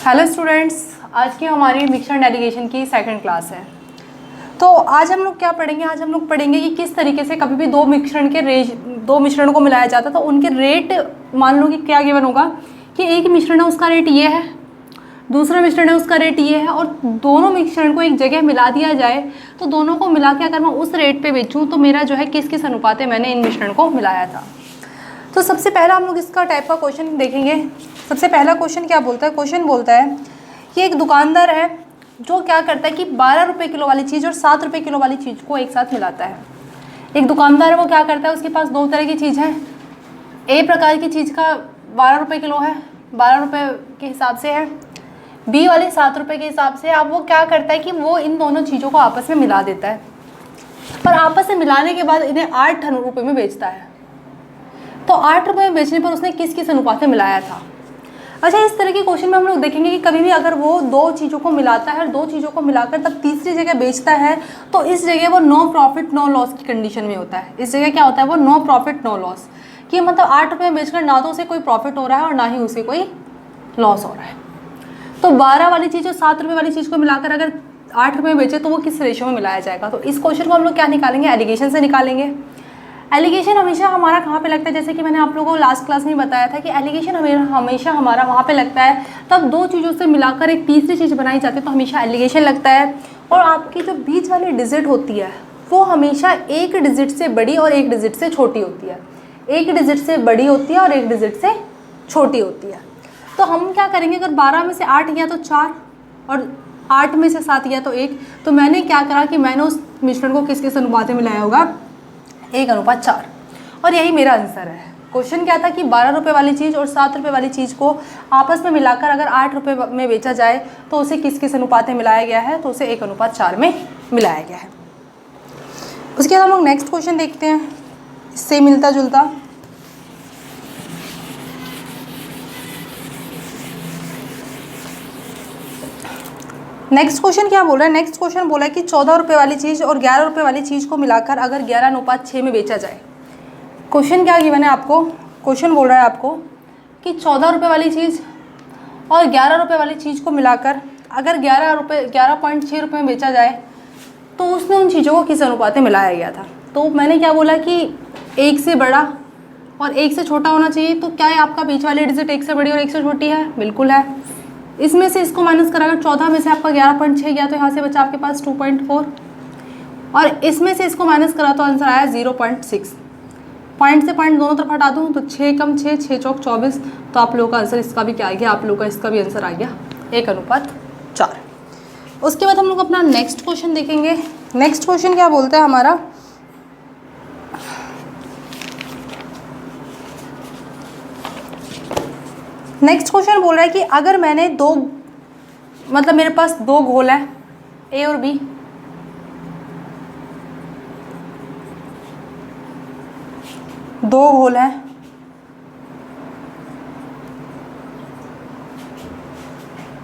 Hello students, आज की हमारी मिक्सचर डेलीगेशन की सेकंड क्लास है। तो आज हम लोग क्या पढ़ेंगे? आज हम लोग पढ़ेंगे कि किस तरीके से कभी भी दो मिश्रण को मिलाया जाता है तो उनके रेट, मान लो कि क्या गिवन होगा कि एक मिश्रण है उसका रेट ये है, दूसरा मिश्रण है उसका रेट ये है, और दोनों मिश्रण को एक जगह मिला दिया जाए तो दोनों को मिला के अगर मैं उस रेट पे बेचूं तो मेरा जो है किस किस अनुपात में मैंने इन मिश्रण को मिलाया था। तो सबसे पहला हम लोग इसका टाइप का क्वेश्चन देखेंगे। सबसे पहला क्वेश्चन क्या बोलता है? क्वेश्चन बोलता है कि एक दुकानदार है जो क्या करता है कि 12 रुपये किलो वाली चीज़ और 7 रुपये किलो वाली चीज़ को एक साथ मिलाता है। एक दुकानदार है, वो क्या करता है, उसके पास दो तरह की चीज़ है। ए प्रकार की चीज़ का 12 रुपये किलो है, 12 रुपये के हिसाब से है, बी वाली 7 रुपये के हिसाब से। अब वो क्या करता है कि वो इन दोनों चीज़ों को आपस में मिला देता है, पर आपस में मिलाने के बाद इन्हें 8 रुपये में बेचता है। तो 8 रुपये में बेचने पर उसने किस किस अनुपात में मिलाया था? अच्छा, इस तरह के क्वेश्चन में हम लोग देखेंगे कि कभी भी अगर वो दो चीज़ों को मिलाता है और दो चीज़ों को मिलाकर तब तीसरी जगह बेचता है तो इस जगह वो नो प्रॉफिट नो लॉस की कंडीशन में होता है। इस जगह क्या होता है? वो नो प्रॉफिट नो लॉस, कि मतलब 8 रुपये में बेचकर ना तो उसे कोई प्रॉफिट हो रहा है और ना ही उसे कोई लॉस हो रहा है। तो 12 वाली चीज़ और 7 रुपये वाली चीज़ को मिलाकर अगर 8 रुपये में बेचे तो वो किस रेशियो में मिलाया जाएगा? तो इस क्वेश्चन को हम लोग क्या निकालेंगे? एलिगेशन से निकालेंगे। एलिगेशन हमेशा हमारा कहाँ पे लगता है? जैसे कि मैंने आप लोगों को लास्ट क्लास में बताया था कि एलिगेशन हमेशा हमारा वहाँ पे लगता है तब दो चीज़ों से मिलाकर एक तीसरी चीज़ बनाई जाती है तो हमेशा एलिगेशन लगता है। और आपकी जो बीच वाली डिजिट होती है वो हमेशा एक डिजिट से बड़ी और एक डिजिट से छोटी होती है। एक डिजिट से बड़ी होती है और एक डिजिट से छोटी होती है। तो हम क्या करेंगे? अगर 12 में से 8 गया तो 4 और 8 में से 7 गया तो 1। तो मैंने क्या करा कि मैंने उस मिश्रण को किस किस अनुपात में मिलाया होगा? 1:4। और यही मेरा आंसर है। क्वेश्चन क्या था कि 12 रुपये वाली चीज़ और 7 रुपये वाली चीज़ को आपस में मिलाकर अगर 8 रुपये में बेचा जाए तो उसे किस किस अनुपात में मिलाया गया है? तो उसे 1:4 में मिलाया गया है। उसके बाद हम लोग नेक्स्ट क्वेश्चन देखते हैं, इससे मिलता जुलता। नेक्स्ट क्वेश्चन क्या बोल रहा है? नेक्स्ट क्वेश्चन बोला है कि 14 रुपये वाली चीज़ और 11 रुपये वाली चीज़ को मिलाकर अगर 11:6 में बेचा जाए। क्वेश्चन क्या गिवन है आपको? क्वेश्चन बोल रहा है आपको कि 14 रुपये वाली चीज़ और 11 रुपये वाली चीज़ को मिलाकर अगर 11.6 रुपये में बेचा जाए तो उसने उन चीज़ों को किस अनुपात में मिलाया गया था? तो मैंने क्या बोला कि एक से बड़ा और एक से छोटा होना चाहिए। तो क्या है आपका बीच वाली डिजिट एक से बड़ी और एक से छोटी है? बिल्कुल है। इसमें से इसको माइनस करा, अगर 14 में से आपका 11.6 गया तो यहाँ से बचा आपके पास 2.4, और इसमें से इसको माइनस करा तो आंसर आया 0.6। पॉइंट से पॉइंट दोनों तरफ हटा दूँ तो 6 कम 6, 6 चौक 24। तो आप लोगों का आंसर इसका भी क्या आ गया? आप लोगों का इसका भी आंसर आ गया 1:4। उसके बाद हम लोग अपना नेक्स्ट क्वेश्चन देखेंगे। नेक्स्ट क्वेश्चन क्या बोलता है हमारा? नेक्स्ट क्वेश्चन बोल रहा है कि अगर मैंने मेरे पास दो घोल हैं, ए और बी, दो घोल हैं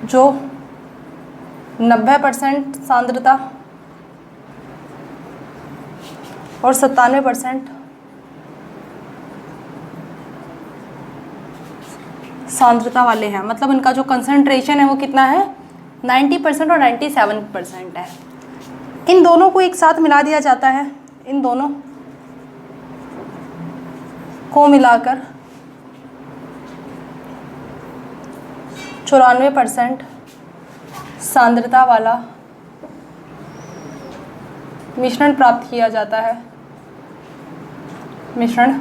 जो 90% सांद्रता और 97% सांद्रता वाले हैं। मतलब इनका जो कंसंट्रेशन है वो कितना है? 90% और 97% है। इन दोनों को एक साथ मिला दिया जाता है। इन दोनों को मिलाकर 94% सांद्रता वाला मिश्रण प्राप्त किया जाता है। मिश्रण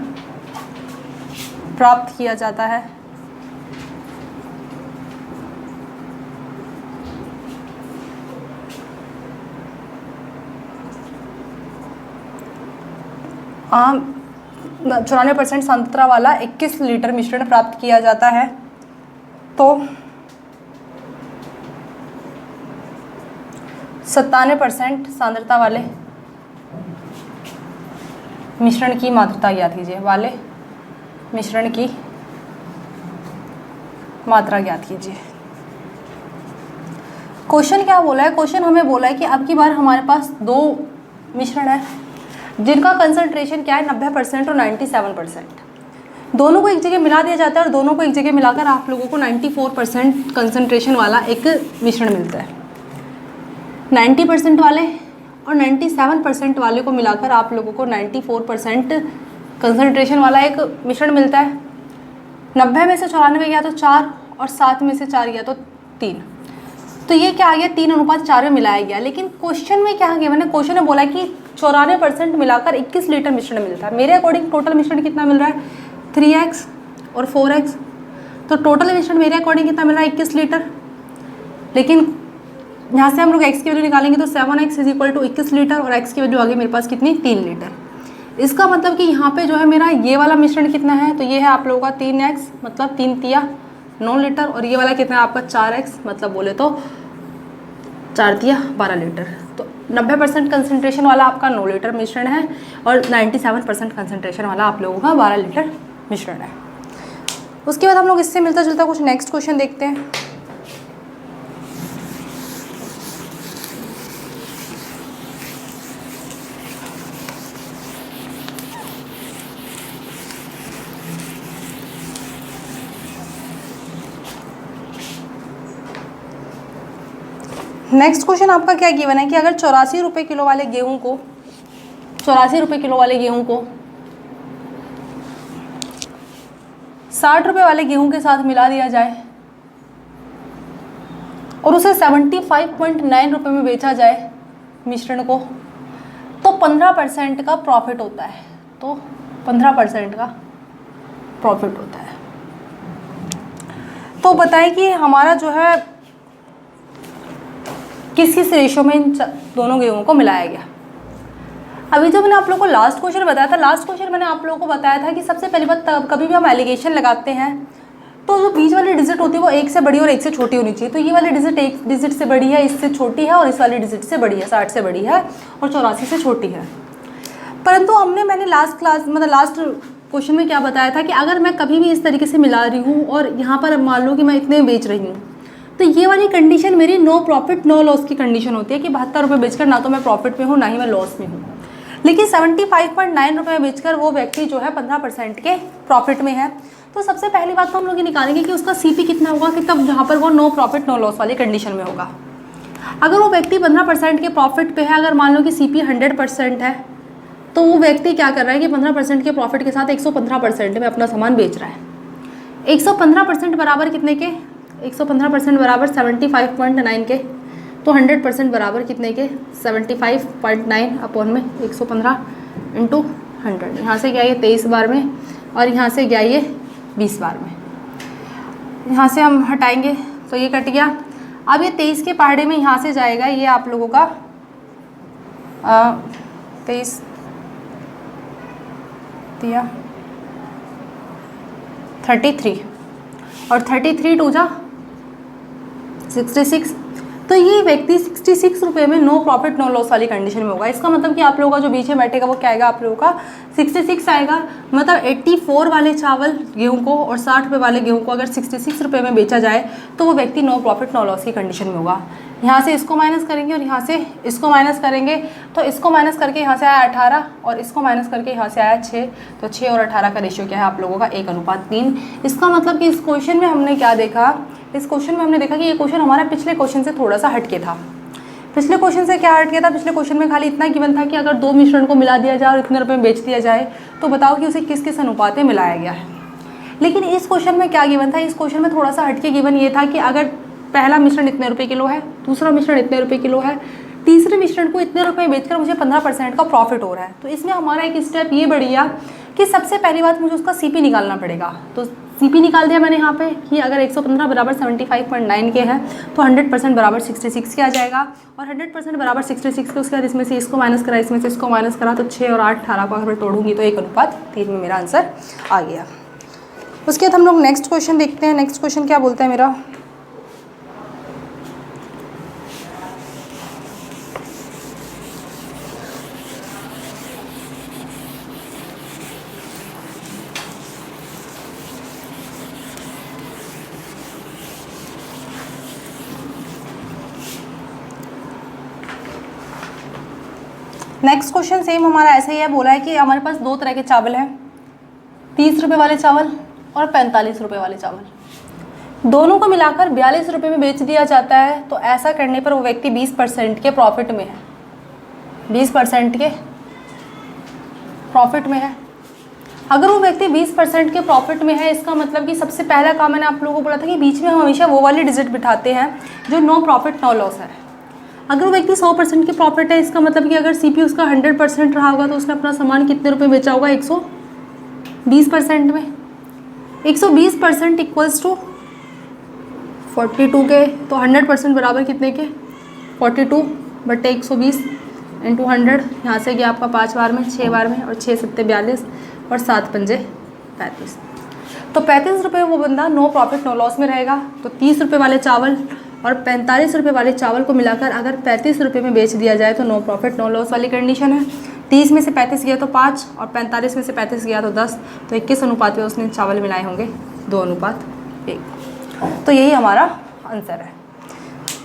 प्राप्त किया जाता है। आम 94% सांद्रता वाला 21 लीटर मिश्रण प्राप्त किया जाता है। तो 97% सांद्रता वाले मिश्रण की मात्रा ज्ञात कीजिए। वाले मिश्रण की मात्रा ज्ञात कीजिए। क्वेश्चन क्या बोला है? क्वेश्चन हमें बोला है कि अब की बार हमारे पास दो मिश्रण है जिनका कंसंट्रेशन क्या है? 90% और 97%। दोनों को एक जगह मिला दिया जाता है और दोनों को एक जगह मिलाकर आप लोगों को 94% कंसंट्रेशन वाला एक मिश्रण मिलता है। 90% वाले और 97% वाले को मिलाकर आप लोगों को 94% कंसंट्रेशन वाला एक मिश्रण मिलता है। 90 में से 94 गया तो 4 और 7 में से 4 गया तो 3। तो ये क्या आ गया, 3:4 में मिलाया गया। लेकिन क्वेश्चन में क्या गया, मैंने क्वेश्चन में बोला कि 94% मिलाकर 21 लीटर मिश्रण मिलता है। मेरे अकॉर्डिंग टोटल मिश्रण कितना मिल रहा है, 3x और 4x। तो टोटल मिश्रण मेरे अकॉर्डिंग कितना मिल रहा है, 21 लीटर। लेकिन यहाँ से हम लोग x की वैल्यू निकालेंगे तो 7x = 21 लीटर और x की वैल्यू आ गई मेरे पास कितनी, 3 लीटर। इसका मतलब कि यहाँ पे जो है मेरा ये वाला मिश्रण कितना है, तो ये है आप लोगों का 3x मतलब 3 तिया 9 लीटर, और ये वाला कितना है आपका 4x मतलब बोले तो 4 तिया 12 लीटर। तो 90% कंसंट्रेशन वाला आपका 9 लीटर मिश्रण है और 97% कंसंट्रेशन वाला आप लोगों का 12 लीटर मिश्रण है। उसके बाद हम लोग इससे मिलता जुलता कुछ नेक्स्ट क्वेश्चन देखते हैं। नेक्स्ट क्वेश्चन आपका क्या गिवन है कि अगर 84 रुपये किलो वाले गेहूं को 60 रुपये वाले गेहूं के साथ मिला दिया जाए और उसे 75.9 रुपये में बेचा जाए मिश्रण को, तो 15% का प्रॉफिट होता है। तो 15% का प्रॉफिट होता है। तो बताएं कि हमारा जो है किस किस रेशो में इन दोनों गेहूं को मिलाया गया। अभी जो मैंने आप लोगों को लास्ट क्वेश्चन बताया था, लास्ट क्वेश्चन मैंने आप लोगों को बताया था कि सबसे पहली बात, कभी भी हम एलिगेशन लगाते हैं तो जो बीच वाली डिजिट होती है वो 1 से बड़ी और 1 से छोटी होनी चाहिए। तो ये वाली डिजिट 1 डिजिट से बड़ी है, इससे छोटी है, और इस वाली डिजिट से बड़ी है, 60 से बड़ी है और 84 से छोटी है। परंतु मैंने लास्ट क्वेश्चन में क्या बताया था कि अगर मैं कभी भी इस तरीके से मिला रही हूँ और यहाँ पर मान लो कि मैं इतने बेच रही हूँ, तो ये वाली कंडीशन मेरी नो प्रॉफिट नो लॉस की कंडीशन होती है कि 72 रुपये बेचकर ना तो मैं प्रॉफिट में हूँ ना ही मैं लॉस में हूँ। लेकिन 75.9 रुपये बेचकर वो व्यक्ति जो है 15% के प्रॉफिट में है। तो सबसे पहली बात तो हम लोग ये निकालेंगे कि उसका सीपी कितना होगा कि तब जहाँ पर वो नो प्रॉफिट नो लॉस वाली कंडीशन में होगा। अगर वो व्यक्ति 15% के प्रॉफिट पे है, अगर मान लो कि सीपी 100% है, तो वो व्यक्ति क्या कर रहा है कि 15% के प्रॉफिट के साथ 115% में अपना सामान बेच रहा है। 115% बराबर कितने के, 115% बराबर 75.9 के, तो 100% बराबर कितने के, 75.9 अपॉन में 115 इंटू 100। यहाँ से गया ये 23 बार में और यहाँ से गया ये 20 बार में। यहाँ से हम हटाएंगे तो ये कट गया। अब ये 23 के पहाड़े में यहाँ से जाएगा ये आप लोगों का 23 दिया 33 और 33 टू जा 66। तो ये व्यक्ति 66 रुपये में नो प्रॉफिट नो लॉस वाली कंडीशन में होगा। इसका मतलब कि आप लोगों का जो बीच में बैठेगा वो क्या आएगा, आप लोगों का 66 आएगा। मतलब 84 वाले चावल गेहूं को और 60 रुपये वाले गेहूं को अगर 66 रुपये में बेचा जाए तो वो व्यक्ति नो प्रॉफिट नो लॉस की कंडीशन में होगा। यहाँ से इसको माइनस करेंगे और यहाँ से इसको माइनस करेंगे, तो इसको माइनस करके यहाँ से आया 18 और इसको माइनस करके यहाँ से आया 6। तो 6 और 18 का रेशियो क्या है आप लोगों का 1:3। इसका मतलब कि इस क्वेश्चन में हमने क्या देखा, इस क्वेश्चन में हमने देखा कि ये क्वेश्चन हमारा पिछले क्वेश्चन से थोड़ा सा हटके था। पिछले क्वेश्चन से क्या हटके था, पिछले क्वेश्चन में खाली इतना गिवन था कि अगर 2 मिश्रण को मिला दिया जाए और इतने रुपये में बेच दिया जाए तो बताओ कि उसे किस किस अनुपात में मिलाया गया है। लेकिन इस क्वेश्चन में क्या गिवन था, इस क्वेश्चन में थोड़ा सा हटके गिवन ये था कि अगर पहला मिश्रण इतने रुपये किलो है, दूसरा मिश्रण इतने रुपये किलो है, तीसरे मिश्रण को इतने रुपये बेचकर मुझे 15% का प्रॉफिट हो रहा है। तो इसमें हमारा एक स्टेप ये बढ़ गया कि सबसे पहली बात मुझे उसका सीपी निकालना पड़ेगा। तो सीपी निकाल दिया मैंने यहाँ पे कि अगर 115 बराबर 75.9 के है तो 100% बराबर 66 के आ जाएगा, और 100% बराबर 66 के उसके बाद इसमें से इसको माइनस करा, इसमें से इसको माइनस करा, तो 6 और 8 18 को अगर मैं तोड़ूंगी तो 1:3 में मेरा आंसर आ गया। उसके बाद हम लोग नेक्स्ट क्वेश्चन देखते हैं। नेक्स्ट क्वेश्चन क्या बोलता है मेरा, नेक्स्ट क्वेश्चन सेम हमारा ऐसा ही है। बोला है कि हमारे पास 2 तरह के चावल हैं, 30 रुपये वाले चावल और 45 रुपये वाले चावल, दोनों को मिलाकर 42 रुपये में बेच दिया जाता है। तो ऐसा करने पर वो व्यक्ति 20% के प्रॉफिट में है, 20% के प्रॉफिट में है। अगर वो व्यक्ति 20% के प्रॉफिट में है, इसका मतलब कि सबसे पहला काम मैंने आप लोगों को बोला था कि बीच में हम हमेशा वो वाली डिजिट बिठाते हैं जो नो प्रॉफिट नो लॉस है। अगर वो व्यक्ति 100% के प्रॉफिट है, इसका मतलब कि अगर सीपी उसका 100% रहा होगा तो उसने अपना सामान कितने रुपए बेचा होगा, 120% में। 120% इक्वल्स टू 42 के, तो 100% बराबर कितने के, 42/120 इंटू 100। यहाँ से गया आपका 5 बार में, 6 बार में, और 6 7 42 और 7 पंजे 35। तो 35 रुपये वो बंदा नो प्रॉफिट नो लॉस में रहेगा। तो 30 रुपये वाले चावल और 45 रुपये वाले चावल को मिलाकर अगर 35 रुपये में बेच दिया जाए तो नो प्रॉफिट नो लॉस वाली कंडीशन है। 30 में से 35 गया तो 5 और 45 में से 35 गया तो 10, तो 21 अनुपात में उसने चावल मिलाए होंगे 2:1। तो यही हमारा आंसर है।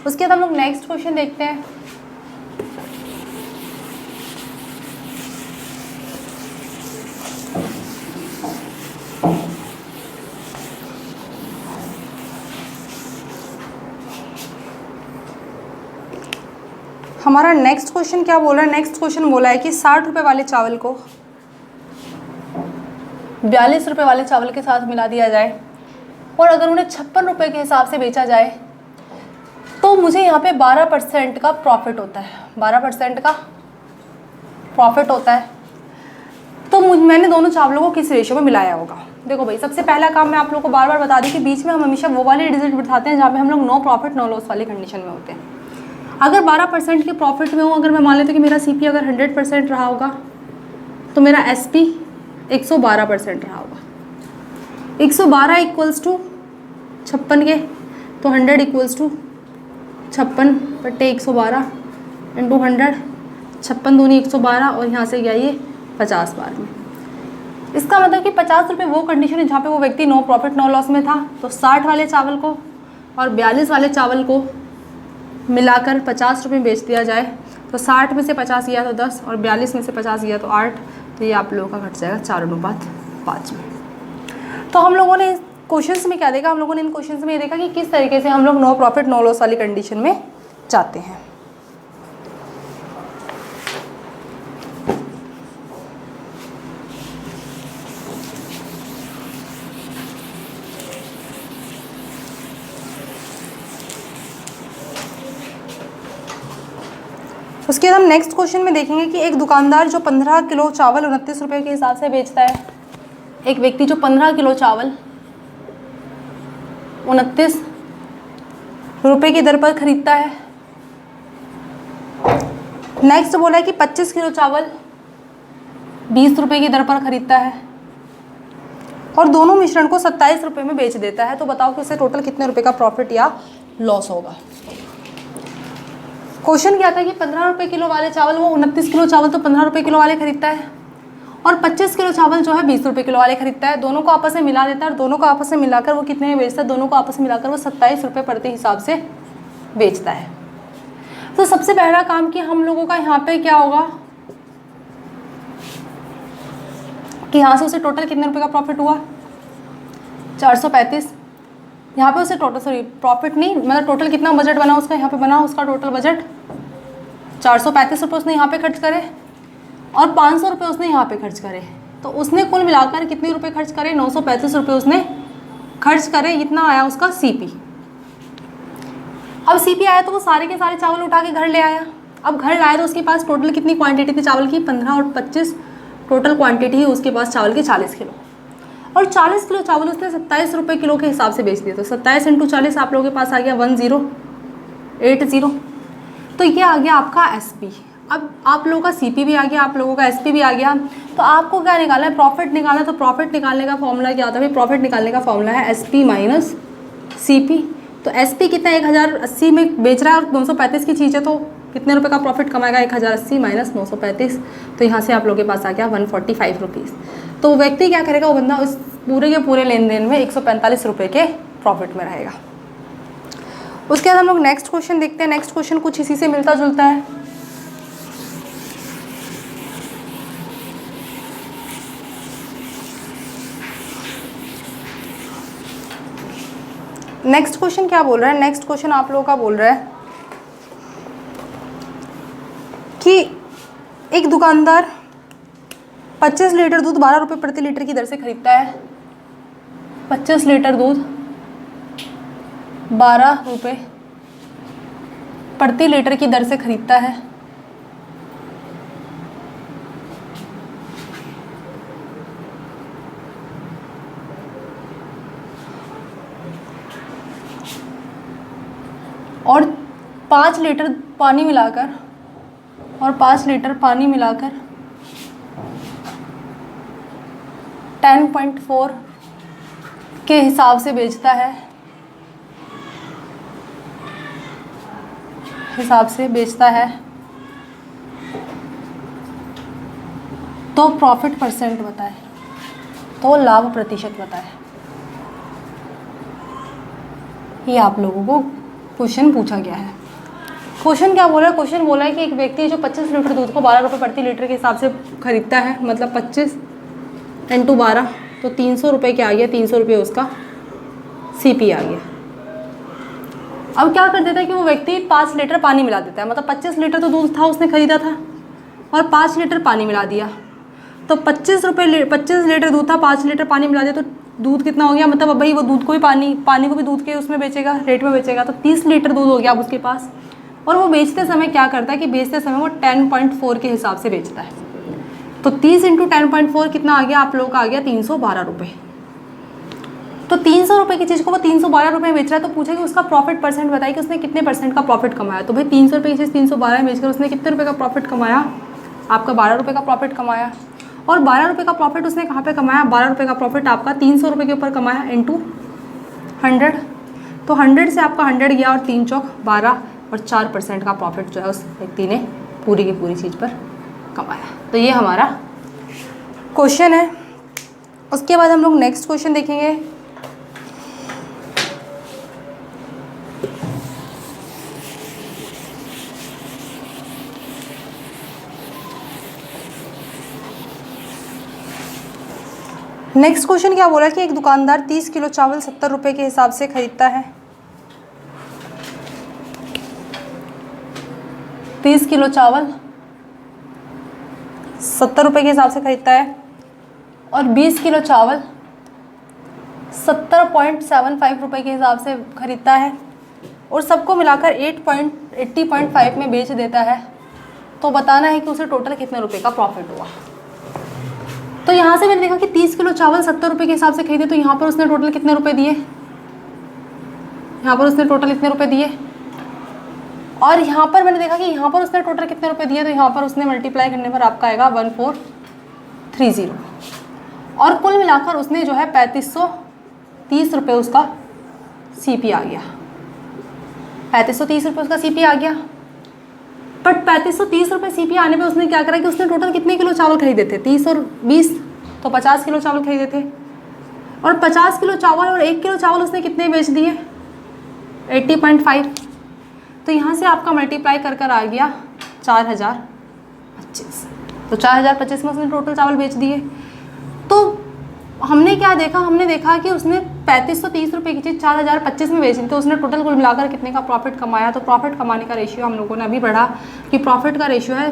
उसके बाद हम लोग नेक्स्ट क्वेश्चन देखते हैं। हमारा नेक्स्ट क्वेश्चन क्या बोल रहा है, नेक्स्ट क्वेश्चन बोला है कि 60 रुपये वाले चावल को 42 रुपये वाले चावल के साथ मिला दिया जाए और अगर उन्हें 56 रुपये के हिसाब से बेचा जाए तो मुझे यहाँ पे 12% का प्रॉफिट होता है, 12% का प्रॉफिट होता है। तो मैंने दोनों चावलों को किस रेशियो में मिलाया होगा। देखो भाई, सबसे पहला काम मैं आप लोगों को बार बार बता दी कि बीच में हम हमेशा वो वाले डिजिट बिठाते हैं जहाँ पे हम लोग नो प्रॉफिट नो लॉस वाली कंडीशन में होते हैं। अगर 12% के प्रॉफिट में हूँ, अगर मैं मान लेती हूँ कि मेरा सीपी अगर 100% रहा होगा तो मेरा एसपी 112% रहा होगा। 112 इक्वल्स टू 56 के, तो 100 इक्वल्स टू 56/112 इंटू 100। 56 दूनी 112 और यहाँ से गया ये 50 बार में। इसका मतलब कि 50 रुपये वो कंडीशन है जहाँ पे वो व्यक्ति नो प्रॉफिट नो लॉस में था। तो 60 वाले चावल को और 42 वाले चावल को मिलाकर 50 रुपये में बेच दिया जाए तो 60 में से 50 गया तो 10 और 42 में से 50 गया तो 8, तो ये आप लोगों का घट जाएगा 4:5 में। तो हम लोगों ने क्वेश्चंस में क्या देखा, हम लोगों ने इन क्वेश्चंस में ये देखा कि किस तरीके से हम लोग नो प्रॉफिट नो लॉस वाली कंडीशन में जाते हैं। उसके बाद हम नेक्स्ट क्वेश्चन में देखेंगे कि एक दुकानदार जो 15 किलो चावल 29 रुपये के हिसाब से बेचता है, एक व्यक्ति जो 15 किलो चावल 29 रुपये की दर पर खरीदता है। नेक्स्ट बोला है कि 25 किलो चावल 20 रुपये की दर पर खरीदता है और दोनों मिश्रण को 27 रुपये में बेच देता है। तो बताओ कि उसे टोटल कितने रुपये का प्रॉफिट या लॉस होगा। क्वेश्चन क्या था कि 15 रुपये किलो वाले चावल, वो 29 किलो चावल तो 15 रुपये किलो वाले खरीदता है और 25 किलो चावल जो है 20 रुपये किलो वाले खरीदता है। दोनों को आपस में मिला देता है और दोनों को आपस में मिलाकर वो कितने में बेचता है, दोनों को आपस में मिलाकर वो 27 रुपये प्रति हिसाब से बेचता है। तो सबसे पहला काम कि हम लोगों का यहाँ पे क्या होगा कि यहाँ से उसे टोटल कितने रुपये का प्रॉफिट हुआ, 435। यहाँ पे उसे टोटल प्रॉफिट नहीं, मतलब टोटल कितना बजट बना उसका, यहाँ पे बना उसका टोटल बजट 435 रुपये उसने यहाँ पे खर्च करे और 500 रुपये उसने यहाँ पे खर्च करे। तो उसने कुल मिलाकर कितने रुपए खर्च करे, 935 रुपये उसने खर्च करे। इतना आया उसका सीपी। अब सीपी आया तो वो सारे के सारे चावल उठा के घर ले आया। अब घर लाया तो उसके पास टोटल कितनी क्वांटिटी थी चावल की, 15 और 25 टोटल क्वांटिटी है उसके पास चावल की 40 किलो। और 40 किलो चावल उसने 27 रुपये किलो के हिसाब से बेच दिए। तो 27 × 40 आप लोगों के पास आ गया 1080। तो ये आ गया आपका एसपी। अब आप लोगों का सीपी भी आ गया, आप लोगों का एसपी भी आ गया। तो आपको क्या निकालना है, प्रॉफिट निकालना। तो प्रॉफिट निकालने का फॉर्मूला क्या होता है, प्रॉफिट निकालने का फॉर्मूला है एसपी माइनस सीपी। तो एसपी कितना 1080 में बेच रहा है और 935 की चीज़ है तो कितने रुपए का प्रॉफिट कमाएगा, 1080 माइनस 935। तो यहाँ से आप लोगों के पास आ गया 145 रुपीज़। तो व्यक्ति क्या करेगा, वो बंदा उस पूरे के पूरे लेन देन में 145 रुपये के प्रॉफिट में रहेगा। उसके बाद हम लोग नेक्स्ट क्वेश्चन देखते हैं। नेक्स्ट क्वेश्चन कुछ इसी से मिलता जुलता है। नेक्स्ट क्वेश्चन क्या बोल रहा है, नेक्स्ट क्वेश्चन आप लोगों का बोल रहा है कि एक दुकानदार 25 लीटर दूध 12 रुपये प्रति लीटर की दर से खरीदता है। 25 लीटर दूध 12 रुपये प्रति लीटर की दर से खरीदता है। और 5 लीटर पानी मिलाकर 10.4 के हिसाब से बेचता है, तो प्रॉफिट परसेंट बताए, तो लाभ प्रतिशत बताए। ये आप लोगों को क्वेश्चन पूछा गया है। क्वेश्चन क्या बोला है, क्वेश्चन बोला है कि एक व्यक्ति जो 25 लीटर दूध को 12 रुपये प्रति लीटर के हिसाब से खरीदता है, मतलब 25 × 12 तो 300 रुपये क्या आ गया, 300 रुपये उसका CP आ गया। अब क्या कर देता है कि वो व्यक्ति 5 लीटर पानी मिला देता है, मतलब 25 लीटर तो दूध था उसने खरीदा था और 5 लीटर पानी मिला दिया, तो 25 लीटर दूध था, 5 लीटर पानी मिला दिया, तो दूध कितना हो गया, मतलब अब भाई वो दूध को भी पानी को भी दूध के उसमें बेचेगा, रेट में बेचेगा, तो 30 लीटर दूध हो गया अब उसके पास। और वो बेचते समय क्या करता है कि बेचते समय वो 10.4 के हिसाब से बेचता है, तो 30 × 10.4 कितना आ गया आप लोगों का, आ गया 312 रुपये। तो 300 रुपये की चीज़ को वो 312 रुपये में बेच रहा है, तो पूछा कि उसका प्रॉफिट परसेंट बताइए कि उसने कितने परसेंट का प्रॉफिट कमाया। तो भाई 300 रुपये की चीज़ 312 में बेचकर उसने कितने रुपये का प्रॉफिट कमाया, आपका 12 रुपये का प्रॉफिट कमाया। और 12 रुपये का प्रॉफिट उसने कहाँ पे कमाया, 12 रुपये का प्रॉफिट आपका 300 रुपये के ऊपर कमाया × 100, तो 100 से आपका 100 गया और 3 चौक 12 और 4% का प्रॉफिट जो है उस व्यक्ति ने पूरी की पूरी चीज़ पर कमाया। तो ये हमारा क्वेश्चन है। उसके बाद हम लोग नेक्स्ट क्वेश्चन देखेंगे। नेक्स्ट क्वेश्चन क्या बोला कि एक दुकानदार 30 किलो चावल 70 रुपये के हिसाब से खरीदता है। 30 किलो चावल 70 रुपये के हिसाब से खरीदता है और 20 किलो चावल 70.75 रुपये के हिसाब से खरीदता है और सबको मिलाकर 80.5 में बेच देता है। तो बताना है कि उसे टोटल कितने रुपए का प्रॉफिट हुआ। तो यहाँ से मैंने देखा कि 30 किलो चावल 70 रुपये के हिसाब से खरीदे, तो यहाँ पर उसने टोटल कितने रुपए दिए, यहाँ पर उसने टोटल इतने रुपए दिए। और यहाँ पर मैंने देखा कि यहाँ पर उसने टोटल कितने रुपए दिए, तो यहाँ पर उसने मल्टीप्लाई करने पर आपका आएगा 1430 और कुल मिलाकर उसने जो है 3530 रुपये उसका CP आ गया। 3530 रुपये उसका CP आ गया। बट 3530 रुपये CP आने पे उसने क्या करा कि उसने टोटल कितने किलो चावल खरीदे थे, 30 और 20 तो 50 किलो चावल खरीदे थे। और 50 किलो चावल और 1 किलो चावल उसने कितने बेच दिए, 80.5। तो यहाँ से आपका मल्टीप्लाई कर कर आ गया 4025। तो 4025 में उसने टोटल चावल बेच दिए। तो हमने क्या देखा, हमने देखा कि उसने 3530 रुपये की चीज़ 4025 में बेची, तो उसने टोटल कुल मिलाकर कितने का प्रॉफिट कमाया। तो प्रॉफिट कमाने का रेशियो हम लोगों ने अभी पढ़ा कि प्रॉफिट का रेशियो है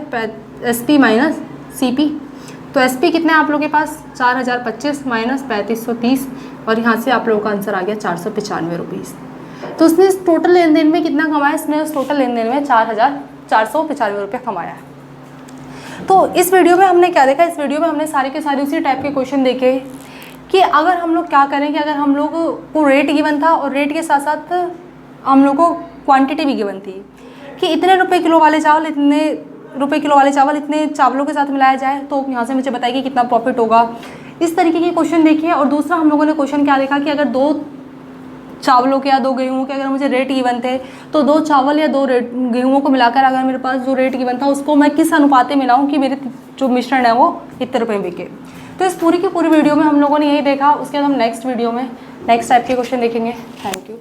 SP माइनस CP। तो SP कितना है आप लोगों के पास, 4025 माइनस 3530 और यहाँ से आप लोगों का आंसर आ गया 495 रुपीज़। तो उसने इस टोटल लेन देन में कितना कमाया, इसने उस टोटल लेन देन में 4495 रुपये कमाया। तो इस वीडियो में हमने क्या देखा, इस वीडियो में हमने सारे के सारे उसी टाइप के क्वेश्चन देखे कि अगर हम लोग क्या करें कि अगर हम लोग को रेट गिवन था और रेट के साथ साथ हम लोग को क्वांटिटी भी गिवन थी कि इतने रुपए किलो वाले चावल इतने रुपए किलो वाले चावल इतने चावलों के साथ मिलाया जाए तो यहाँ से मुझे बताइए कितना प्रॉफिट होगा। इस तरीके के क्वेश्चन देखिए। और दूसरा हम लोगों ने क्वेश्चन क्या देखा कि अगर 2 चावलों के या 2 गेहूँ के अगर मुझे रेट गिवन थे तो 2 चावल या 2 गेहूँ को मिलाकर अगर मेरे पास जो रेट गिवन था उसको मैं किस अनुपात में मिलाऊँ कि मेरे जो मिश्रण है वो इतने रुपये में बिके। तो इस पूरी की पूरी वीडियो में हम लोगों ने यही देखा। उसके बाद हम नेक्स्ट वीडियो में नेक्स्ट टाइप के क्वेश्चन देखेंगे। Thank you.